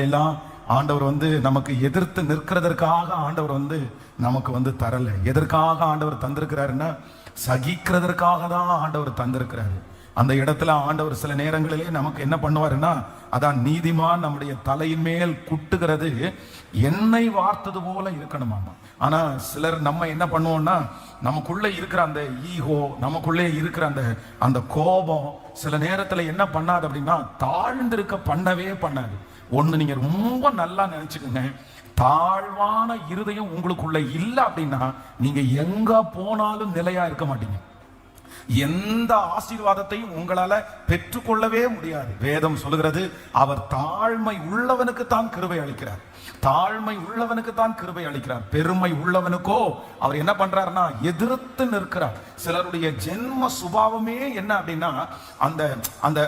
எல்லாம் ஆண்டவர் நமக்கு எதிர்த்து நிற்கிறதற்காக ஆண்டவர் நமக்கு தரல. எதற்காக ஆண்டவர் தந்திருக்கிறாருன்னா சகிக்கிறதற்காக தான் ஆண்டவர் தந்திருக்கிறாரு. அந்த இடத்துல ஆண்டவர் சில நேரங்களிலே நமக்கு என்ன பண்ணுவாருன்னா, அதான் நீதிமான் நம்முடைய தலையின் மேல் குட்டுகிறது எண்ணெய் வார்த்தது போல இருக்கணுமாமா. ஆனா சிலர் நம்ம என்ன பண்ணுவோம்னா, நமக்குள்ள இருக்கிற அந்த ஈகோ, நமக்குள்ளே இருக்கிற அந்த கோபம் சில நேரத்துல என்ன பண்ணாது அப்படின்னா, தாழ்ந்திருக்க பண்ணவே பண்ணாது. ஒண்ணு நீங்க ரொம்ப நல்லா நினைச்சுக்கோங்க, தாழ்வான இருதயம் உங்களுக்குள்ள இல்லை அப்படின்னா நீங்க எங்க போனாலும் நிலையா இருக்க மாட்டீங்க. எந்த ஆசீர்வாதத்தையும் உங்களால பெற்றுக்கொள்ளவே முடியாது. வேதம் சொல்லுகிறது, அவர் தாழ்மை உள்ளவனுக்கு தான் கிருபை அளிக்கிறார். தாழ்மை உள்ளவனுக்கு தான் கிருபை அளிக்கிறார். பெருமை உள்ளவனுக்கோ அவர் என்ன பண்றாருன்னா எதிர்த்து நிற்கிறார். சிலருடைய ஜென்ம சுபாவமே என்ன அப்படின்னா, அந்த அந்த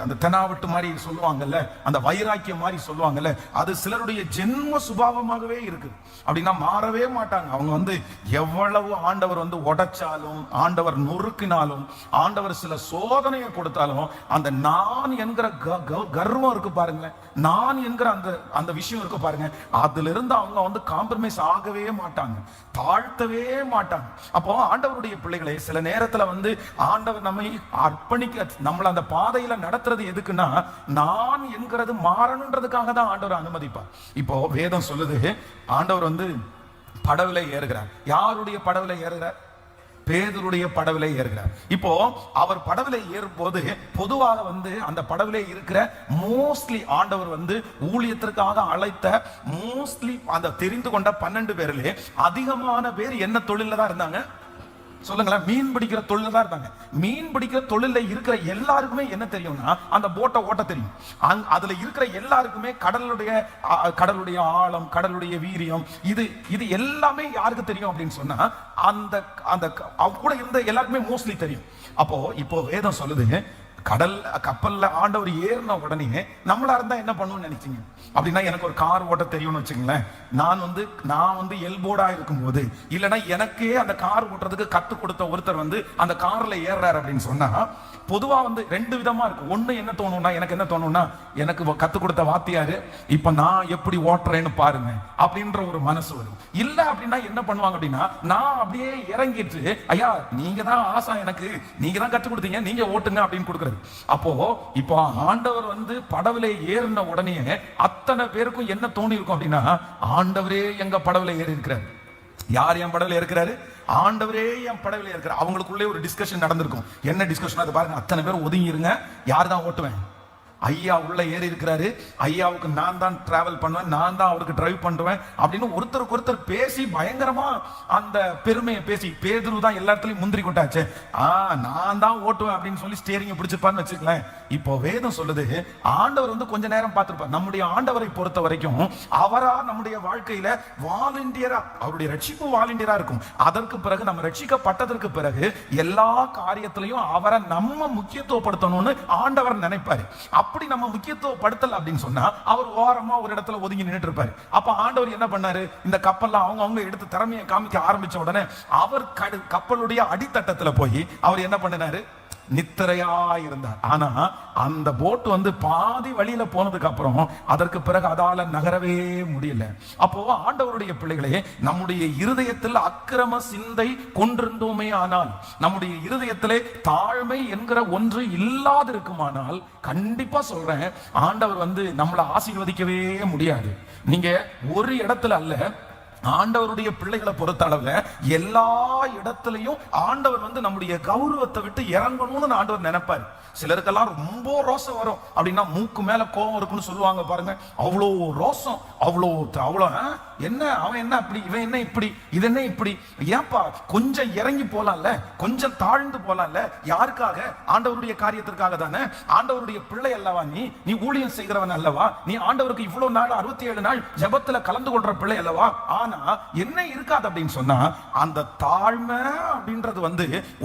அந்த தெனாவட்டு மாதிரி சொல்லுவாங்கல்ல, அந்த வைராக்கியம் மாதிரி சொல்லுவாங்கல்ல, அது சிலருடைய ஜென்ம சுபாவமாகவே இருக்கு. அப்படின்னா மாறவே மாட்டாங்க. அவங்க எவ்வளவு ஆண்டவர் உடைச்சாலும், ஆண்டவர் நொறுக்கினாலும், ஆண்டவர் சில சோதனையை கொடுத்தாலும், அந்த நான் என்கிற கர்வம் இருக்கு பாருங்க, நான் என்கிற அந்த விஷயம் இருக்கு பாருங்க, அதுல இருந்து அவங்க காம்ப்ரமைஸ் ஆகவே மாட்டாங்க, தாழ்த்தவே மாட்டாங்க. அப்போ ஆண்டவருடைய பிள்ளைகளை சில நேரத்துல ஆண்டவர் நம்மை அர்ப்பணிக்க, நம்மள அந்த பாதையில நடத்துறது எதுக்குன்னா, நான் என்கிறது மாறணுன்றதுக்காக தான் ஆண்டவர் அனுமதிப்பார். இப்போ வேதம் சொல்லுது, ஆண்டவர் படவிலை ஏறுகிறார். யாருடைய படவிலை ஏறுகிறார்? பேதுருடைய படவிலை ஏறுகிறார். இப்போ அவர் படவிலை ஏறும் போது பொதுவாக அந்த படவிலை இருக்கிற மோஸ்ட்லி ஆண்டவர் ஊழியத்திற்காக அழைத்த மோஸ்ட்லி அந்த தெரிந்து கொண்ட 12 பேரிலே அதிகமான பேர் என்ன தொழில தான் இருந்தாங்க சொல்லுங்களேன்? மீன் பிடிக்கிற தொழில தான் இருந்தாங்க. மீன் பிடிக்கிற தொழில இருக்கிற எல்லாருக்குமே என்ன தெரியும்னா, அந்த போட்டை ஓட்ட தெரியும். அதுல இருக்கிற எல்லாருக்குமே கடலுடைய ஆழம், கடலுடைய வீரியம், இது எல்லாமே யாருக்கு தெரியும் அப்படின்னு சொன்னா, அந்த கூட இருந்த எல்லாருக்குமே மோஸ்ட்லி தெரியும். அப்போ இப்போ வேதம் சொல்லுது, கப்பல்ல ஆண்டவர் ஏறின உடனே நம்மளா இருந்தா என்ன பண்ணுவோம்னு நினைச்சீங்க அப்படின்னா, எனக்கு ஒரு கார் ஓட்ட தெரியும்னு வச்சுங்களேன். நான் எல்போர்டா இருக்கும்போது, இல்லைன்னா எனக்கே அந்த கார் ஓட்டுறதுக்கு கத்து கொடுத்த ஒருத்தர் அந்த கார்ல ஏறாரு அப்படின்னு சொன்னா, பொதுவா 2 விதமா இருக்கு. ஒண்ணு என்ன தோணும்னா, எனக்கு என்ன தோணும்னா, எனக்கு கத்து கொடுத்த வாத்தியாரு இப்ப நான் எப்படி ஓட்டுறேன்னு பாருங்க அப்படின்ற ஒரு மனசு வரும். இல்ல அப்படின்னா என்ன பண்ணுவாங்க அப்படின்னா, நான் அப்படியே இறங்கிட்டு, ஐயா நீங்க தான் ஆசா, எனக்கு நீங்க தான் கத்து கொடுத்தீங்க, நீங்க ஓட்டுங்க அப்படின்னு கொடுக்குறது. அப்போ இப்போ ஆண்டவர் படவிலே ஏறின உடனே அத்தனை பேருக்கும் என்ன தோணி இருக்கும் அப்படின்னா, ஆண்டவரே எங்க படவிலே ஏறி இருக்கிறார். யார் என் படவிலே இருக்கிறாரு? ஆண்டவரே என் படவிலே இருக்கிறார். அவங்களுக்குள்ளே ஒரு டிஸ்கஷன் நடந்திருக்கும். என்ன டிஸ்கஷன்? அது பாருங்க, அத்தனை பேர் ஒதுங்கி இருங்க, யார் தான் ஓட்டுவேன்? ஐயா உள்ள ஏறி இருக்கிறாரு, ஐயாவுக்கு நான் தான் டிராவல் பண்ணுவேன், நான் தான் அவருக்கு டிரைவ் பண்ணுவேன் அப்படின்னு ஒருத்தருக்கு ஒருத்தர் பேசி பயங்கரமா அந்த பெருமையை பேசி, பேதுரு தான் எல்லா இடத்துலயும் முந்திரி கொண்டாச்சு, நான் தான் ஓட்டுவேன் அப்படின்னு சொல்லி ஸ்டேரிங்க பிடிச்சிருப்பான்னு வச்சுக்கலாம். இப்போ வேதம் சொல்லுது, ஆண்டவர் கொஞ்ச நேரம் பார்த்திருப்பார். நம்முடைய ஆண்டவரை பொறுத்த வரைக்கும் அவரா நம்முடைய வாழ்க்கையில வாலண்டியரா, அவருடைய ரட்சிப்பு வாலண்டியரா இருக்கும். அதற்கு பிறகு நம்ம ரட்சிக்கப்பட்டதற்கு பிறகு எல்லா காரியத்திலையும் அவரை நம்ம முக்கியத்துவப்படுத்தணும்னு ஆண்டவர் நினைப்பாரு. அப்படி நம்ம முக்கியத்துவப்படுத்தல அப்படின்னு சொன்னா, அவர் ஓரமா ஒரு இடத்துல ஒதுங்கி நின்னுட்டு இருப்பாரு. அப்ப ஆண்டவர் என்ன பண்ணாரு, இந்த கப்பல்ல அவங்க எடுத்து திறமையை காமிக்க ஆரம்பிச்ச உடனே அவர் கப்பலுடைய அடித்தட்டத்துல போய் அவர் என்ன பண்ணினாரு, நித்திரையா இருந்தார். ஆனா அந்த போட் பாதி வழியில போனதுக்கு அப்புறம் அதற்கு பிறகு அதால நகரவே முடியல. அப்போ ஆண்டவருடைய பிள்ளைகளே, நம்முடைய இருதயத்தில் அக்கிரம சிந்தை கொண்டிருந்தோமே ஆனால், நம்முடைய இருதயத்திலே தாழ்மை என்கிற ஒன்று இல்லாது இருக்குமானால், கண்டிப்பா சொல்றேன், ஆண்டவர் நம்மளை ஆசீர்வதிக்கவே முடியாது. நீங்க ஒரு இடத்துல அல்ல, ஆண்டவருடைய பிள்ளைகளை பொறுத்த அளவுல எல்லா இடத்துலயும் ஆண்டவர் நம்முடைய கௌரவத்தை விட்டு இறங்கணும்னு ஆண்டவர் நினைப்பாரு. சிலருக்கெல்லாம் ரொம்ப ரோசம் வரும் அப்படின்னா, மூக்கு மேல கோபம் இருக்குன்னு சொல்லுவாங்க பாருங்க. அவ்வளோ ரோசம், அவ்வளோ என்ன அவன் என்ன அப்படி, இவன் என்ன இப்படி, இது என்ன இப்படி, ஏன்பா கொஞ்சம் இறங்கி போலாம்ல, கொஞ்சம் தாழ்ந்து போலாம்ல. யாருக்காக? ஆண்டவருடைய காரியத்திற்காக தானே. ஆண்டவருடைய பிள்ளை அல்லவா நீ ஊழியம் செய்கிறவன் அல்லவா, நீ ஆண்டவருக்கு இவ்வளவு நாள் 67 நாள் ஜெபத்துல கலந்து கொள்ற பிள்ளை அல்லவா. ஆனா என்ன இருக்காது அப்படின்னு சொன்னா, அந்த தாழ்மை அப்படின்றது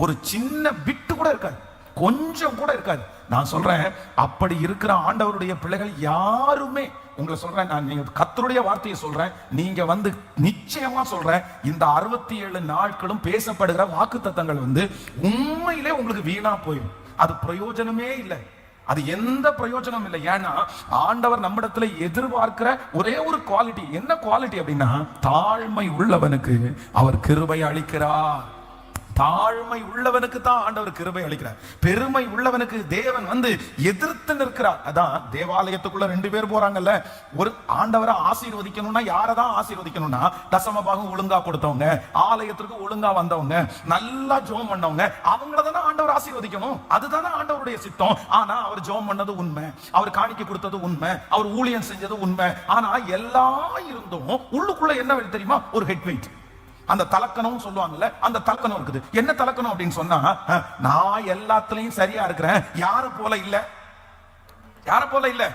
ஒரு சின்ன பிட்டு கூட இருக்காது, கொஞ்சம் கூட இருக்காது. நான் சொல்றேன், அப்படி இருக்கிற ஆண்டவருடைய பிள்ளைகள் யாருமே, உங்களை சொல்றேன், நான் நீங்க கர்த்தருடைய வார்த்தையை சொல்றேன், நீங்க நிச்சயமா சொல்றேன், இந்த 67 நாட்களும் பேசப்படுகிற வாக்குத்தத்தங்கள் உண்மையிலே உங்களுக்கு வீணா போயிடும். அது பிரயோஜனமே இல்லை. அது எந்த பிரயோஜனம் இல்லை. ஏன்னா ஆண்டவர் நம்மிடத்துல எதிர்பார்க்கிற ஒரே ஒரு குவாலிட்டி, என்ன குவாலிட்டி அப்படின்னா, தாழ்மை உள்ளவனுக்கு அவர் கிருபை அளிக்கிறார். தாழ்மை உள்ளவனுக்கு தான் ஆண்டவர் கிருபை அளிக்கிறார். பெருமை உள்ளவனுக்கு தேவன் எதிர்த்து நிற்கிறார். அதான் தேவாலயத்துக்குள்ள 2 பேர் போறாங்கல்ல, ஒரு ஆண்டவரை ஆசீர்வதிக்கணும்னா யாரதான் ஆசீர்வதிக்கணும்னா, தசமபாகம் ஒழுங்கா கொடுத்தவங்க, ஆலயத்திற்கு ஒழுங்கா வந்தவங்க, நல்லா ஜெபம் பண்ணவங்க, அவங்களதானே ஆண்டவர் ஆசீர்வதிக்கணும். அதுதானே ஆண்டவருடைய சித்தம். ஆனா அவர் ஜெபம் பண்ணது உண்மை, அவர் காணிக்கை கொடுத்தது உண்மை, அவர் ஊழியம் செஞ்சது உண்மை. ஆனா எல்லாம் இருந்தும் உள்ளுக்குள்ள என்ன தெரியுமா, ஒரு ஹெட் வெயிட். அந்த தலக்கணம் சொல்லுவாங்கல்ல, அந்த தலக்கணம் இருக்குது. என்ன தலக்கணம் அப்படின்னு சொன்னா, நான் எல்லாத்துலயும் சரியா இருக்கிறேன், யார போல இல்ல, யார போல இல்ல,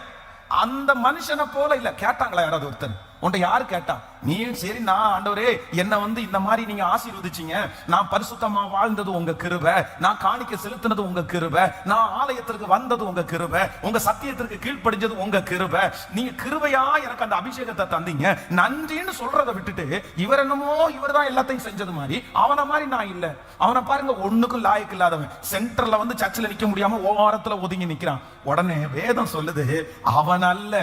அந்த மனுஷனை போல இல்ல. கேட்டாங்களா யாராவது ஒருத்தர்? உன்ட்ட யாரு கேட்டா? நீ சரி, நான் ஆண்டவரே என்ன இந்த மாதிரி நீங்க ஆசீர்வதிச்சீங்க, நான் பரிசுத்தமா வாழ்ந்தது உங்க கிருபை, நான் காணிக்கை செலுத்தினது உங்க கிருபை, நான் ஆலயத்திற்கு வந்தது உங்க கிருபை, உங்க சத்தியத்திற்கு கீழ்ப்படிஞ்சது உங்க கிருபை, நீங்க கிருபையா எனக்கு அந்த அபிஷேகத்தை தந்தீங்க, நன்றின்னு சொல்றதை விட்டுட்டு இவர் என்னமோ இவர் தான் எல்லாத்தையும் செஞ்சது மாதிரி, அவனை மாதிரி நான் இல்ல, அவனை பாருங்க ஒண்ணுக்கும் லாயக்கு இல்லாதவன், சென்டர்ல சர்ச்சில் நிக்க முடியாம ஓரத்துல ஒதுங்கி நிக்கிறான். உடனே வேதம் சொல்லுது, அவன் அல்ல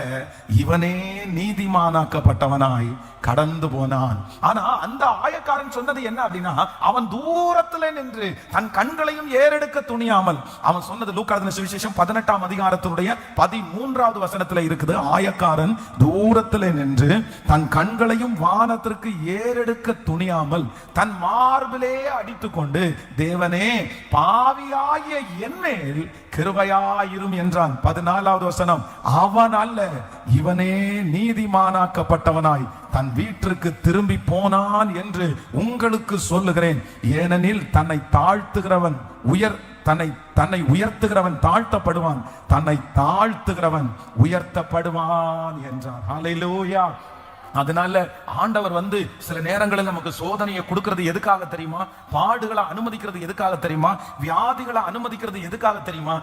இவனே நீதிமானாக்கப்பட்டவனாய் கடந்து போனான். ஆனா அந்த ஆயக்காரன் சொன்னது என்ன அப்படின்னா, அவன் தூரத்துல நின்று தன் கண்களையும் ஏறெடுக்க துணியாமல், அவன் சொன்னது லூக்கா எழுதின சுவிசேஷம் 18ஆம் அதிகாரத்தினுடைய 13வது வசனத்துல இருக்குது. ஆயக்காரன் தூரத்துல நின்று தன் கண்களையும் வானத்திற்கு ஏறெடுக்க துணியாமல் தன் மார்பிலே அடித்துக் கொண்டு, தேவனே பாவியாகிய என்மேல் கிருபையாயிரும் என்றான். 14வது வசனம், அவன் அல்ல இவனே நீதிமானாக்கப்பட்டவனாய் தன் வீட்டிற்கு திரும்பி போனான் என்று உங்களுக்கு சொல்லுகிறேன். ஏனெனில் தன்னை தாழ்த்துகிறவன் தன்னை உயர்த்துகிறவன் தாழ்த்தப்படுவான், தன்னை தாழ்த்துகிறவன் உயர்த்தப்படுவான் என்றார். ஹல்லேலூயா. அதனால ஆண்டவர் சில நேரங்களில் நமக்கு சோதனையை கொடுக்கிறது எதுக்காக தெரியுமா? பாடுகளை அனுமதிக்கிறது எதுக்காக தெரியுமா? வியாதிகளை அனுமதிக்கிறது எதுக்காக தெரியுமா?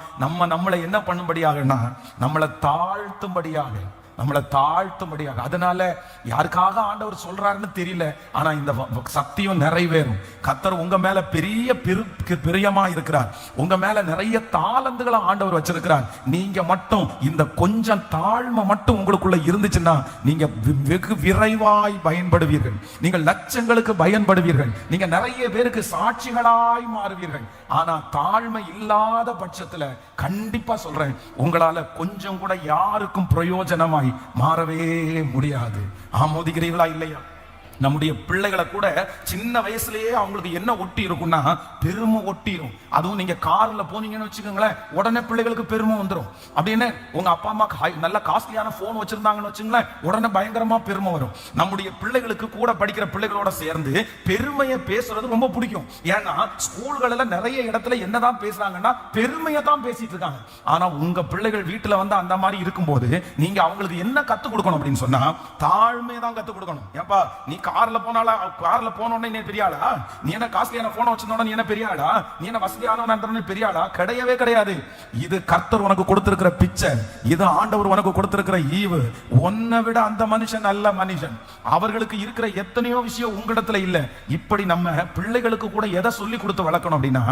நம்மளை என்ன பண்ணும்படியாகனா, நம்மளை தாழ்த்தும்படியாக. அதனால யாருக்காக ஆண்டவர் சொல்றாருன்னு தெரியல, ஆனா இந்த சத்தியம் நிறைவேறும். கர்த்தர் உங்க மேல பெரிய பிரியமா இருக்கிறார், உங்க மேல நிறைய தாளந்துகளை ஆண்டவர் வச்சிருக்கிறார். நீங்க மட்டும் இந்த கொஞ்சம் தாழ்மை மட்டும் உங்களுக்குள்ள இருந்துச்சுன்னா, நீங்க வெகு விரைவாய் பயன்படுவீர்கள், நீங்கள் லட்சங்களுக்கு பயன்படுவீர்கள், நீங்க நிறைய பேருக்கு சாட்சிகளாய் மாறுவீர்கள். ஆனா தாழ்மை இல்லாத பட்சத்துல கண்டிப்பா சொல்றேன், உங்களால கொஞ்சம் கூட யாருக்கும் பிரயோஜனமாய் மாறவே முடியாது. ஆமோதிக்கிறீர்களா இல்லையா? நம்முடைய பிள்ளைகளை கூட சின்ன வயசுலயே அவங்களுக்கு என்ன ஒட்டி இருக்கும்னா, பெருமை ஒட்டிடும். அதுவும் நீங்க கார்ல போனீங்கன்னு வச்சுக்கோங்களேன், உடனே பிள்ளைகளுக்கு பெருமை வந்துடும். அப்படின்னு உங்க அப்பா அம்மா நல்ல காஸ்ட்லியான போன் வச்சிருந்தாங்கன்னு வச்சுங்களேன், உடனே பயங்கரமா பெருமை வரும். நம்முடைய பிள்ளைகளுக்கு கூட படிக்கிற பிள்ளைகளோட சேர்ந்து பெருமையை பேசுறது ரொம்ப பிடிக்கும். ஏன்னா ஸ்கூல்கள்ல நிறைய இடத்துல என்னதான் பேசுறாங்கன்னா, பெருமையை தான் பேசிட்டு இருக்காங்க. ஆனா உங்க பிள்ளைகள் வீட்டுல அந்த மாதிரி இருக்கும்போது நீங்க அவங்களுக்கு என்ன கத்துக் கொடுக்கணும் அப்படின்னு சொன்னா, தாழ்மையை தான் கத்துக் கொடுக்கணும். ஏப்பா நீ கார்ல போனோடனே நீ பெரியாளா? நீ என்ன காஸ்ட்லியான போன் வச்சிருந்தோட நீ என்ன பெரியாளா? நீ என்ன வசதியானவன் பெரியாளா? கிடையவே கிடையாது. இது கர்த்தர் உனக்கு கொடுத்திருக்கிற பிச்சை, இது ஆண்டவர் உனக்கு கொடுத்திருக்கிற ஈவு. உன்னை விட அந்த மனுஷன் நல்ல மனுஷன், அவர்களுக்கு இருக்கிற எத்தனையோ விஷயம் உங்களிடத்துல இல்ல. இப்படி நம்ம பிள்ளைகளுக்கு கூட எதை சொல்லி கொடுத்து வளர்க்கணும் அப்படின்னா,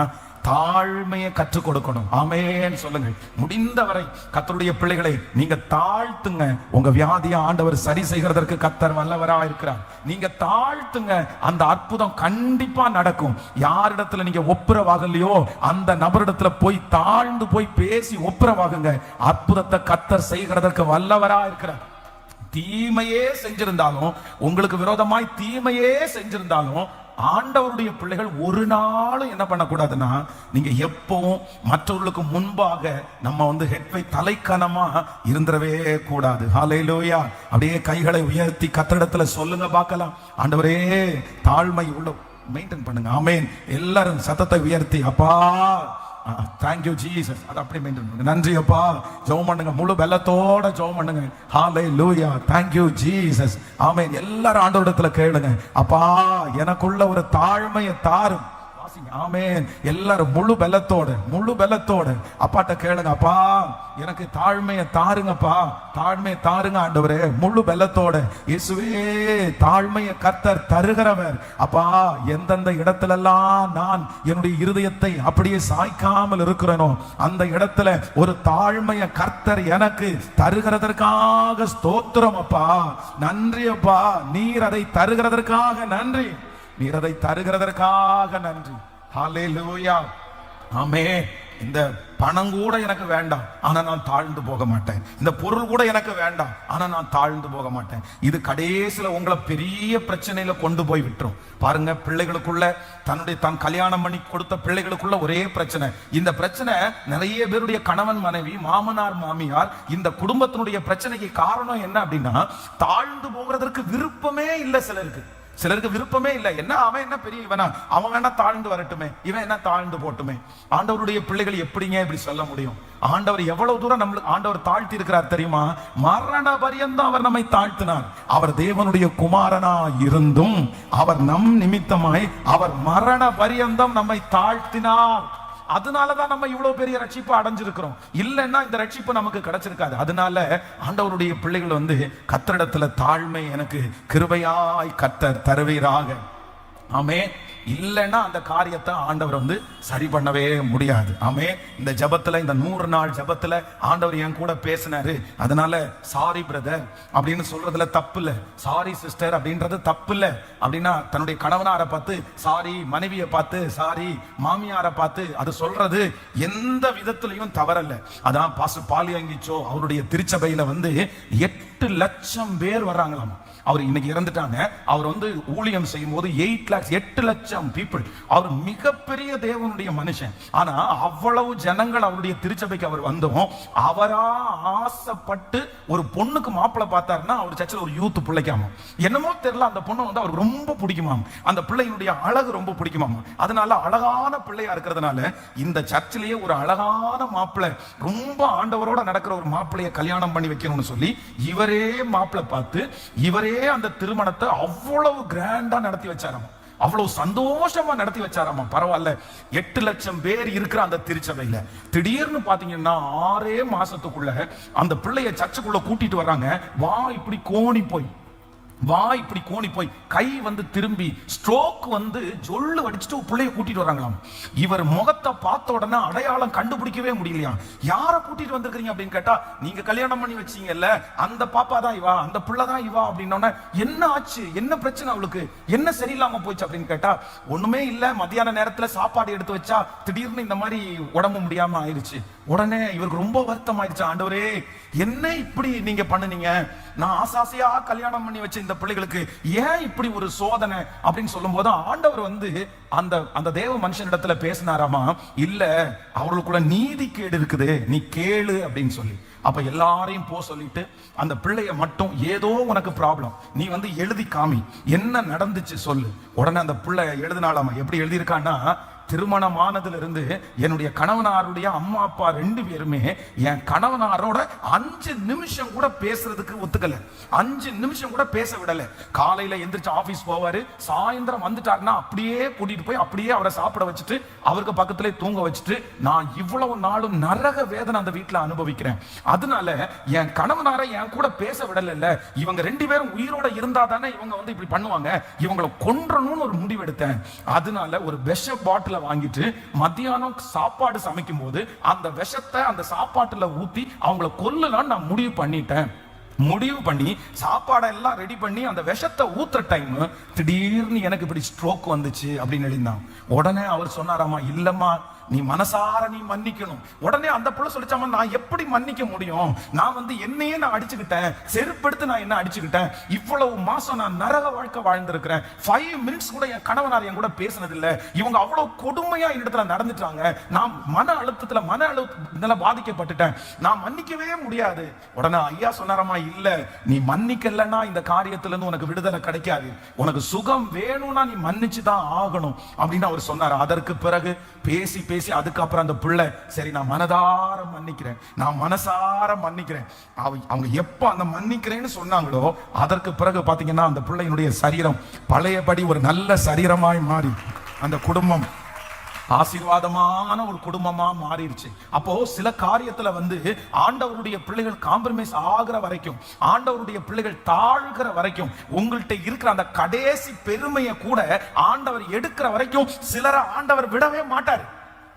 தாழ்மையை கற்றுக் கொடுக்கணும். ஆமென் சொல்லுங்க. முடிந்தவரை கர்த்தருடைய பிள்ளைகளை நீங்க தாழ்த்துங்க. உங்க வியாதியை ஆண்டவர் சரி செய்கிறதற்கு கர்த்தர் வல்லவரா இருக்கிறார். நீங்க தாழ்த்துங்க, அந்த அற்புதம் கண்டிப்பா நடக்கும். யாரிடத்துல நீங்க ஒப்புரவாகலையோ அந்த நபரிடத்துல போய் தாழ்ந்து போய் பேசி ஒப்புரவாகுங்க. அற்புதத்தை கர்த்தர் செய்கிறதற்கு வல்லவரா இருக்கிறார். தீமையே செஞ்சிருந்தாலும், உங்களுக்கு விரோதமாய் தீமையே செஞ்சிருந்தாலும், ஆண்டவருடைய பிள்ளைகள் ஒரு நாளும் என்ன பண்ணக்கூடாதுன்னா, நீங்க எப்பவும் மற்றவர்களுக்கு முன்பாக நம்ம ஹெட்வை தலைக்கணமா இருந்துடவே கூடாது. ஹல்லேலூயா. அப்படியே கைகளை உயர்த்தி கர்த்தரிடத்துல சொல்லுங்க பார்க்கலாம், ஆண்டவரே தாழ்மை உள்ள மெயின்டைன் பண்ணுங்க. ஆமென். எல்லாரும் சத்தத்தை உயர்த்தி, அப்பா தேங்க்யூ ஜீசஸ், அது அப்படி மெயின்டைன் பண்ணுங்க. நன்றி அப்பா. ஜெபம் பண்ணுங்க, முழு பலத்தோட ஜெபம் பண்ணுங்க. ஹல்லேலூயா. Thank you Jesus. ஆமென். எல்லாரும் ஆண்டவரிடத்துல கேளுங்க, அப்பா எனக்குள்ள ஒரு தாழ்மையை தாரும். வாசிங்க. ஆமென். எல்லாரும் முழு பலத்தோட அப்பாட்ட கேளுங்க, அப்பா எனக்கு தாழ்மையை தாருங்கப்பா, தாழ்மையை தாருங்க ஆண்டவரே, முழு பலத்தோட. இயேசுவே, தாழ்மையை கர்த்தர் தருகிறவர். அப்பா, எந்தெந்த இடத்துல எல்லாம் நான் என்னுடைய இருதயத்தை அப்படியே சாய்க்காமல் இருக்கிறேனோ அந்த இடத்துல ஒரு தாழ்மையை கர்த்தர் எனக்கு தருகிறதற்காக ஸ்தோத்திரம் அப்பா. நன்றி அப்பா, நீர் அதை தருகிறதற்காக நன்றி, நீர் அதை தருகிறதற்காக நன்றி. ஹல்லேலூயா. ஆமென். இந்த பணம் கூட எனக்கு வேண்டாம், ஆனா நான் தாழ்ந்து போக மாட்டேன். இந்த பொருள் கூட எனக்கு வேண்டாம், ஆனா நான் தாழ்ந்து போக மாட்டேன். இது கடைசியில உங்களை பெரிய பிரச்சனையில கொண்டு போய் விட்டுரும். பாருங்க, பிள்ளைகளுக்குள்ள தன் கல்யாணம் பண்ணி கொடுத்த பிள்ளைகளுக்குள்ள ஒரே பிரச்சனை. இந்த பிரச்சனை நிறைய பேருடைய கணவன் மனைவி, மாமனார் மாமியார், இந்த குடும்பத்தினுடைய பிரச்சனைக்கு காரணம் என்ன அப்படின்னா, தாழ்ந்து போகிறதற்கு விருப்பமே இல்லை. சிலருக்கு விருப்பமே இல்லை. என்ன அவன் என்ன பெரிய இவனா, அவன் வேணா தாழ்ந்து வரட்டுமே, இவன் என்ன தாழ்ந்து போட்டுமே. ஆண்டவருடைய பிள்ளைகள் எப்படிங்க இப்படி சொல்ல முடியும்? ஆண்டவர் எவ்வளவு தூரம் நம்மளுக்கு ஆண்டவர் தாழ்த்தி இருக்கிறார் தெரியுமா? மரண பரியந்தம் அவர் நம்மை தாழ்த்தினார். அவர் தேவனுடைய குமாரனா இருந்தும் அவர் நம் நிமித்தமாய் அவர் மரண பரியந்தம் நம்மை தாழ்த்தினார். அதனாலதான் நம்ம இவ்வளவு பெரிய ரட்சிப்பு அடைஞ்சிருக்கிறோம். இல்லைன்னா இந்த ரட்சிப்பு நமக்கு கிடைச்சிருக்காது. அதனால ஆண்டவருடைய பிள்ளைகள் கர்த்தரிடத்துல தாழ்மை எனக்கு கிருபையாய் கர்த்தர் தருவீராக. ஆமென். இல்லைன்னா அந்த காரியத்தை ஆண்டவர் சரி பண்ணவே முடியாது. ஆமென். இந்த ஜபத்துல, இந்த 100 நாள் ஜபத்துல ஆண்டவர் என் கூட பேசினாரு. அதனால சாரி பிரதர் அப்படின்னு சொல்றதுல தப்பு இல்லை, சாரி சிஸ்டர் அப்படின்றது தப்பு இல்லை. அப்படின்னா தன்னுடைய கணவனாரை பார்த்து சாரி, மனைவியை பார்த்து சாரி, மாமியாரை பார்த்து அது சொல்றது எந்த விதத்திலையும் தவறல்ல. அதான் பாஸ்டர் பாலியங்கிச்சோ அவருடைய திருச்சபையில 8 லட்சம் பேர் வர்றாங்களாம். அவர் இன்னைக்கு இறந்துட்டாங்க. அவர் ஊழியம் செய்யும் போது 8 லட்சம் பீப்புள். அவர் மிகப்பெரிய தேவனுடைய மனுஷன். ஆனா அவ்வளவு ஜனங்கள் அவருடைய திருச்சபைக்கு அவர் அவரா ஆசைப்பட்டு ஒரு பொண்ணுக்கு மாப்பிள்ளை பார்த்தாருன்னா அவர் சர்ச்சில் ஒரு யூத் பிள்ளைக்காம என்னமோ தெரியல, அந்த பொண்ணு அவருக்கு ரொம்ப பிடிக்குமாம். அந்த பிள்ளையினுடைய அழகு ரொம்ப பிடிக்குமாம். அதனால அழகான பிள்ளையா இருக்கிறதுனால இந்த சர்ச்சிலேயே ஒரு அழகான மாப்பிள்ளை, ரொம்ப ஆண்டவரோட நடக்கிற ஒரு மாப்பிள்ளைய கல்யாணம் பண்ணி வைக்கணும்னு சொல்லி இவரே மாப்பிள்ளை பார்த்து இவரே அந்த திருமணத்தை அவ்வளவு கிராண்டா நடத்தி வச்சாராம். அவ்வளவு சந்தோஷமா நடத்தி வச்சாராமா. பரவாயில்ல. 8 லட்சம் பேர் இருக்கிற அந்த திருச்சபையில திடீர்னு பாத்தீங்கன்னா 6 மாசத்துக்குள்ள அந்த பிள்ளைய சர்ச்சுக்குள்ள கூட்டிட்டு வர்றாங்க. இப்படி கோணி போய் கை திரும்பி ஸ்ட்ரோக் ஜொல்லு அடிச்சுட்டு பிள்ளைய கூட்டிட்டு வராங்களாம். இவர் முகத்தை பார்த்த உடனே அடையாளம் கண்டுபிடிக்கவே முடியலையா. யாரை கூட்டிட்டு வந்திருக்கீங்க அப்படின்னு கேட்டா, நீங்க கல்யாணம் பண்ணி வச்சீங்கல்ல அந்த பாப்பா தான் இவா, அந்த பிள்ளை தான் இவா அப்படின்னா, என்ன ஆச்சு, என்ன பிரச்சனை, அவளுக்கு என்ன சரியில்லாம போச்சு அப்படின்னு கேட்டா, ஒண்ணுமே இல்ல, மத்தியான நேரத்துல சாப்பாடு எடுத்து வச்சா திடீர்னு இந்த மாதிரி உடம்பு முடியாம ஆயிடுச்சு. உடனே இவருக்கு ரொம்ப வருத்தம் ஆயிடுச்சு. ஆண்டவரே, என்ன இப்படி நீங்க பண்ணுனீங்க? நான் ஆசாசையா கல்யாணம் பண்ணி வச்ச இந்த பிள்ளைகளுக்கு ஏன் இப்படி ஒரு சோதனை அப்படின்னு சொல்லும் போது ஆண்டவர் அந்த தேவ மனுஷனிடத்துல பேசினாராமா, இல்ல அவர்களுக்குள்ள நீதி கேடு இருக்குது, நீ கேளு அப்படின்னு சொல்லி. அப்ப எல்லாரையும் சொல்லிட்டு அந்த பிள்ளைய மட்டும், ஏதோ உனக்கு ப்ராப்ளம், நீ எழுதி காமி, என்ன நடந்துச்சு சொல்லு. உடனே அந்த பிள்ளை எழுதினாலாமா. எப்படி எழுதியிருக்கான்னா, திருமணமானதுல இருந்து என்னுடைய கணவனாருடைய அம்மா அப்பா 2 பேருமே என் கணவனாரோட 5 நிமிஷம் கூட பேசுறதுக்கு ஒத்துக்கல, 5 நிமிஷம் கூட பேச விடல. காலையில எந்திரிச்சு ஆபீஸ் போவாரு, சாயந்தரம் வந்துட்டாருன்னா அப்படியே கூட்டிட்டு போய் அப்படியே அவரை சாப்பிட வச்சுட்டு அவருக்கு பக்கத்திலே தூங்க வச்சுட்டு, நான் இவ்வளவு நாளும் நரக வேதனை அந்த வீட்டுல அனுபவிக்கிறேன். அதனால என் கணவனாரை என் கூட பேச விடல. இவங்க 2 பேரும் உயிரோட இருந்தா தானே இவங்க இப்படி பண்ணுவாங்க, இவங்களை கொன்றணும்னு ஒரு முடிவு எடுத்தேன். அதனால ஒரு விஷ பாட்டில வாங்கிட்டு மத்தியானம் சாப்பாடு சமைக்கும் போது அந்த விஷத்தை அந்த சாப்பாட்டுல ஊத்தி அவங்கள கொல்லலாம் நான் முடிவு பண்ணி சாப்பாடெல்லாம் ரெடி பண்ணி அந்த விஷத்தை ஊத்துற டைம் திடீர்னு எனக்கு இப்படி ஸ்ட்ரோக் வந்துச்சு அப்படின்னு எழுதினான். உடனே அவர் சொன்னாராமா, இல்லம்மா நீ மனசார நீ மன்னிக்கணும். உடனே அந்த புள்ள சொல்லிச்சாமா, நான் எப்படி மன்னிக்க முடியும், நான் என்னையே நான் அடிச்சுக்கிட்டேன், செருப்படுத்து நான் என்ன அடிச்சுக்கிட்டேன், இவ்வளவு மாசம் நான் நரக வாழ்க்கை வாழ்ந்திருக்கிறேன், 5 மினிட்ஸ் கூட என் கணவனார் என் கூட பேசினது இல்ல, இவங்க அவ்வளவு கொடுமையா இடத்துல நடந்துட்டாங்க, நான் மன அழுத்தத்துல பாதிக்கப்பட்டுட்டேன், நான் மன்னிக்கவே முடியாது. உடனே ஐயா சொன்னாரமா, இல்ல நீ மன்னிக்கலன்னா இந்த காரியத்துல இருந்து உனக்கு விடுதலை கிடைக்காது, உனக்கு சுகம் வேணும்னா நீ மன்னிச்சுதான் ஆகணும் அப்படின்னு அவர் சொன்னார். அதற்கு பிறகு பேசி அதுக்கப்புறம் அந்த பிள்ளை, சரி நான் மனதார மன்னிக்கிறேன், நான் மனசார மன்னிக்கிறேன். அவங்க எப்ப அந்த மன்னிக்கிறேன்னு சொன்னாங்களோ அதற்கு பிறகு பாத்தீங்கன்னா அந்த பிள்ளையினுடைய சரீரம் பழையபடி ஒரு நல்ல சரீரமாய் மாறி அந்த குடும்பம் ஆசீர்வாதமான ஒரு குடும்பமா மாறிடுச்சு. அப்போ சில காரியத்துல ஆண்டவருடைய பிள்ளைகள் காம்ப்ரமைஸ் ஆகிற வரைக்கும், ஆண்டவருடைய பிள்ளைகள் தாழ்கிற வரைக்கும், உங்கள்கிட்ட இருக்கிற அந்த கடைசி பெருமையை கூட ஆண்டவர் எடுக்கிற வரைக்கும் சிலரை ஆண்டவர் விடவே மாட்டார்.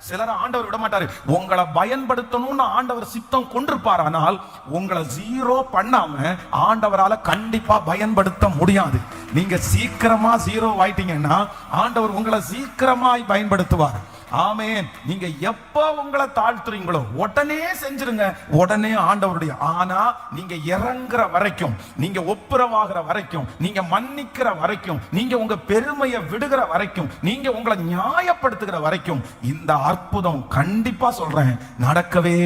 சிலரை ஆண்டவர் விட மாட்டாரு. உங்களை பயன்படுத்தணும்னு ஆண்டவர் சித்தம் கொண்டிருப்பார். ஆனால் உங்களை ஜீரோ பண்ணாம ஆண்டவரால கண்டிப்பா பயன்படுத்த முடியாது. நீங்க சீக்கிரமா ஜீரோ ஆயிட்டீங்கன்னா ஆண்டவர் உங்களை சீக்கிரமாய் பயன்படுத்துவார். ஆமென். நீங்க எப்ப உங்களை தாழ்த்துறீங்களோ உடனே செஞ்சிருங்க, உடனே ஆண்டவருடைய. ஆனா நீங்க இறங்குற வரைக்கும், நீங்க ஒப்புரவாகிற வரைக்கும், நீங்க மன்னிக்கிற வரைக்கும், நீங்க உங்க பெருமையை விடுகிற வரைக்கும், நீங்க உங்களை நியாயப்படுத்துகிற வரைக்கும் இந்த அற்புதம் கண்டிப்பா சொல்றேன் நடக்கவே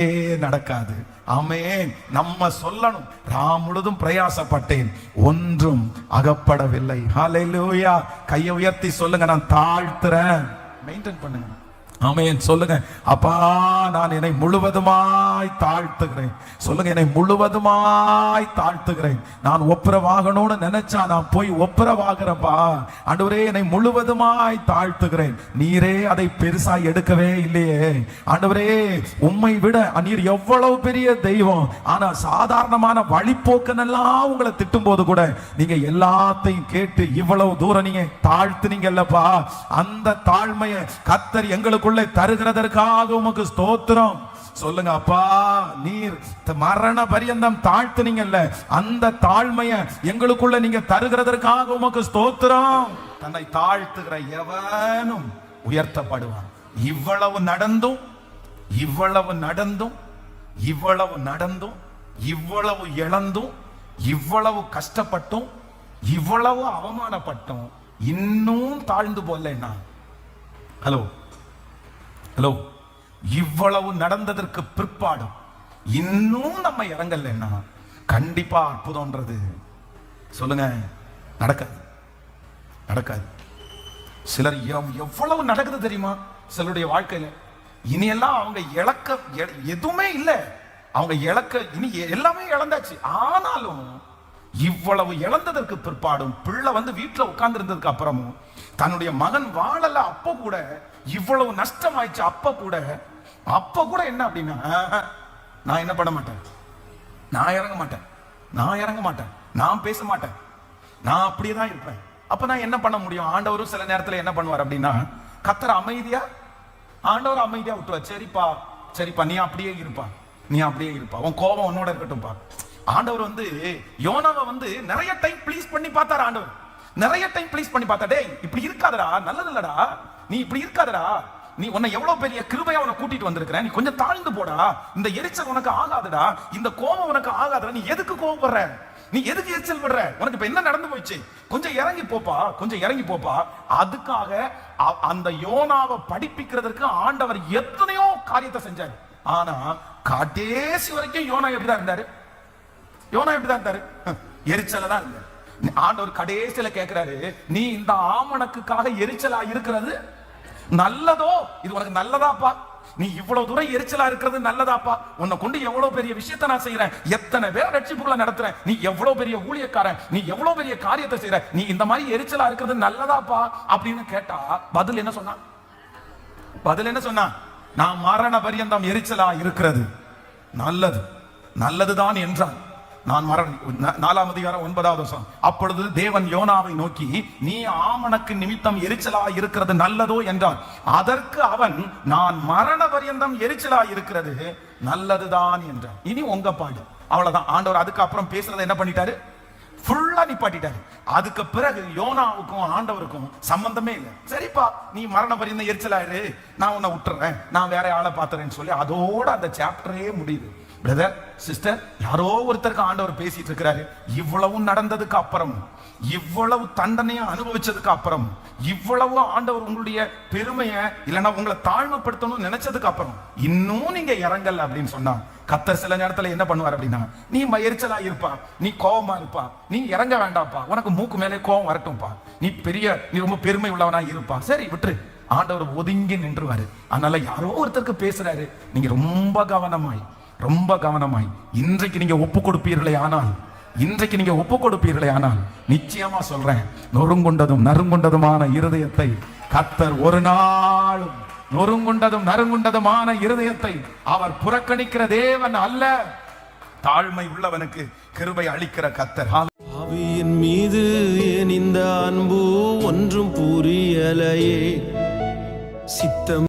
நடக்காது. ஆமென். நம்ம சொல்லணும், நான் முழுதும் பிரயாசப்பட்டேன், ஒன்றும் அகப்படவில்லை. ஹல்லேலூயா. கையை உயர்த்தி சொல்லுங்க, நான் தாழ்த்துறேன். மெயின்டைன் பண்ணுங்க. ஆமென். சொல்லுங்க, அப்பா நான் என்னை முழுவதுமாய் தாழ்த்துகிறேன். சொல்லுங்க, என்னை முழுவதுமாய் தாழ்த்துகிறேன். நான் ஒப்புரவாகணும்னு நினைச்சா நான் போய் ஒப்புரவாகிறப்பா. ஆண்டவரே என்னை முழுவதுமாய் தாழ்த்துகிறேன். நீரே அதை பெருசா எடுக்கவே இல்லையே. ஆண்டவரே உம்மை விட நீர் எவ்வளவு பெரிய தெய்வம். ஆனா சாதாரணமான வழிபோக்கனெல்லாம் உங்களை திட்டும் போது கூட நீங்க எல்லாத்தையும் கேட்டு இவ்வளவு தூரம் நீங்க தாழ்த்துனீங்கல்லப்பா. அந்த தாழ்மையை கர்த்தர் எங்களுக்கு தருகிறதற்காக உமக்கு ஸ்தோத்திரம். சொல்லுங்க, அப்பா நீர் மரண பரியந்தம் தாழ்த்துனீங்கல்ல, அந்த தாழ்மையை எங்களுக்குள்ள நீங்க தருகிறதற்காக உமக்கு ஸ்தோத்திரம். தன்னை தாழ்த்துகிற எவனும் உயர்த்தப்படுவான். இவ்வளவு நடந்தும் இவ்வளவு நடந்தும் இவ்வளவு நடந்தும் இவ்வளவு இழந்தும் இவ்வளவு கஷ்டப்பட்டும் இவ்வளவு அவமானப்பட்டும் இன்னும் தாழ்ந்து போகலன்னா, ஹலோ ஹலோ, இவ்வளவு நடந்ததற்கு பிற்பாடும் இன்னும் நம்ம இறங்கலன்னா கண்டிப்பா அற்புதம்ன்றது சொல்லுங்க நடக்காது. நடக்காது. சிலர் எவ்வளவு நடக்குது தெரியுமா சிலருடைய வாழ்க்கையில. இனியெல்லாம் அவங்க இழக்க எதுவுமே இல்லை. அவங்க இழக்க இனி எல்லாமே இழந்தாச்சு. ஆனாலும் இவ்வளவு இழந்ததற்கு பிற்பாடும், பிள்ளை வீட்டுல உட்கார்ந்து இருந்ததுக்கு அப்புறமும், தன்னுடைய மகன் வாழல அப்ப கூட இவ்வளவு நஷ்டம் ஆயிடுச்சு. அப்ப கூட என்ன அப்படின்னா, நான் என்ன பண்ண மாட்டேன், நான் இறங்க மாட்டேன், நான் இறங்க மாட்டேன், நான் பேச மாட்டேன், நான் அப்படியேதான் இருப்பேன். அப்ப நான் என்ன பண்ண முடியும்? ஆண்டவரும் சில நேரத்துல என்ன பண்ணுவார் அப்படின்னா, கர்த்தர் அமைதியா, ஆண்டவர் அமைதியா விட்டுவார். சரிப்பா சரிப்பா, நீ அப்படியே இருப்பா, நீ அப்படியே இருப்பா, உன் கோபம் உன்னோட இருக்கட்டும்பா. ஆண்டவர் யோனாவை நிறைய டைம் ப்ளீஸ் பண்ணி பார்த்தாரு. ஆண்டவர் நிறைய டைம் ப்ளீஸ் பண்ணி பார்த்தா, டேய் இப்படி இருக்காதடா, நல்லது இல்லடா, நீ இப்படி இருக்காதடா, நீ உன்னை எவ்வளவு பெரிய கிருபையா உன்னை கூட்டிட்டு வந்திருக்கிற, நீ கொஞ்சம் தாழ்ந்து போடா, இந்த எரிச்சல் உனக்கு ஆகாதுடா, இந்த கோபம் உனக்கு ஆகாதுடா, நீ எதுக்கு கோபப்படுற, நீ எதுக்கு எரிச்சல் படுற, உனக்கு இப்ப என்ன நடந்து போயிடுச்சு, கொஞ்சம் இறங்கி போப்பா, கொஞ்சம் இறங்கி போப்பா. அதுக்காக அந்த யோனாவை படிப்பிக்கிறதுக்கு ஆண்டவர் எத்தனையோ காரியத்தை செஞ்சாரு. ஆனா கடைசி வரைக்கும் யோனா எப்படிதான் இருந்தாரு? யோனா எப்படிதான் இருந்தாரு? எரிச்சல தான் இருந்தாரு. ஆண்டவர் கடைசியில கேட்கிறாரு, நீ இந்த ஆமணக்குக்காக எரிச்சலா இருக்கிறது நல்லதோ? இது உனக்கு நல்லதாப்பா? நீ இவ்வளவு தூரம் எரிச்சலா இருக்கிறது நல்லதாப்பா? உன்னை கொண்டு எவ்வளவு பெரிய விஷயத்தை நான் செய்யறேன், எத்தனை பேர் ரட்சிப்புகளை நடத்துறேன், நீ எவ்வளவு பெரிய ஊழியக்காரன், நீ எவ்வளவு பெரிய காரியத்தை செய்யற, நீ இந்த மாதிரி எரிச்சலா இருக்கிறது நல்லதாப்பா அப்படின்னு கேட்டா பதில் என்ன சொன்னா? பதில் என்ன சொன்னா? நான் மரண பரியந்தம் எரிச்சலா இருக்கிறது நல்லது, நல்லதுதான் என்றான். நான் 4ஆம் அதிகாரம் 9வது வசனம். அப்பொழுது தேவன் யோனாவை நோக்கி, நீ ஆமணக்கு நிமித்தம் எரிச்சலா இருக்கிறது நல்லதோ என்றான். அதற்கு அவன், நான் மரண பரியந்தம் எரிச்சலா இருக்கிறது நல்லதுதான் என்றான். இனி உங்க பாடு. அவ்வளவுதான். ஆண்டவர் அதுக்கு அப்புறம் பேசுறதை என்ன பண்ணிட்டாரு? ஃபுல்லா நிப்பாட்டிட்டாரு. அதுக்கு பிறகு யோனாவுக்கும் ஆண்டவருக்கும் சம்பந்தமே இல்லை. சரிப்பா, நீ மரண பரியந்தம் எரிச்சலாயிரு, நான் உன்னை விட்டுறேன், நான் வேற ஆளை பாத்துறேன்னு சொல்லி அதோட அந்த சாப்டரே முடியுது. பிரதர் சிஸ்டர், யாரோ ஒருத்தருக்கு ஆண்டவர் பேசிட்டு இருக்கிறாரு. இவ்வளவு நடந்ததுக்கு அப்புறம், இவ்வளவு தண்டனையை அனுபவிச்சதுக்கு அப்புறம், இவ்வளவு ஆண்டவர் உங்களுடைய பெருமையை இல்லைன்னா உங்களை தாழ்மைப்படுத்தணும் நினைச்சதுக்கு அப்புறம் இன்னும் நீங்க இறங்கல அப்படின்னு சொன்னா, கர்த்தர் சில நேரத்துல என்ன பண்ணுவார் அப்படின்னா, நீ எரிச்சலா இருப்பா, நீ கோபமா இருப்பா, நீ இறங்க வேண்டாம்ப்பா, உனக்கு மூக்கு மேலே கோபம் வரட்டும்பா, நீ ரொம்ப பெருமை உள்ளவனா இருப்பா, சரி விட்டுரு, ஆண்டவர் ஒதுங்கி நின்றுவாரு. அதனால யாரோ ஒருத்தருக்கு பேசுறாரு, நீங்க ரொம்ப கவனமாய் இன்றைக்கு நீங்க ஒப்பு கொடுப்பீர்களே ஆனால், இன்றைக்கு நீங்க ஒப்பு கொடுப்பீர்களே ஆனால், நிச்சயமா சொல்றேன், நொறுங்குண்டதும் நறுங்குண்டதுமான இருதயத்தை கர்த்தர் ஒரு நாளும் நொறுங்குண்டதும் நறுங்குண்டதுமான இருதயத்தை அவர் புறக்கணிக்கிற தேவன் அல்ல. தாழ்மை உள்ளவனுக்கு கிருபை அளிக்கிற கர்த்தர். ஆவியின் மீது என் இந்த அன்பு ஒன்றும் புரியலையே, சித்தம்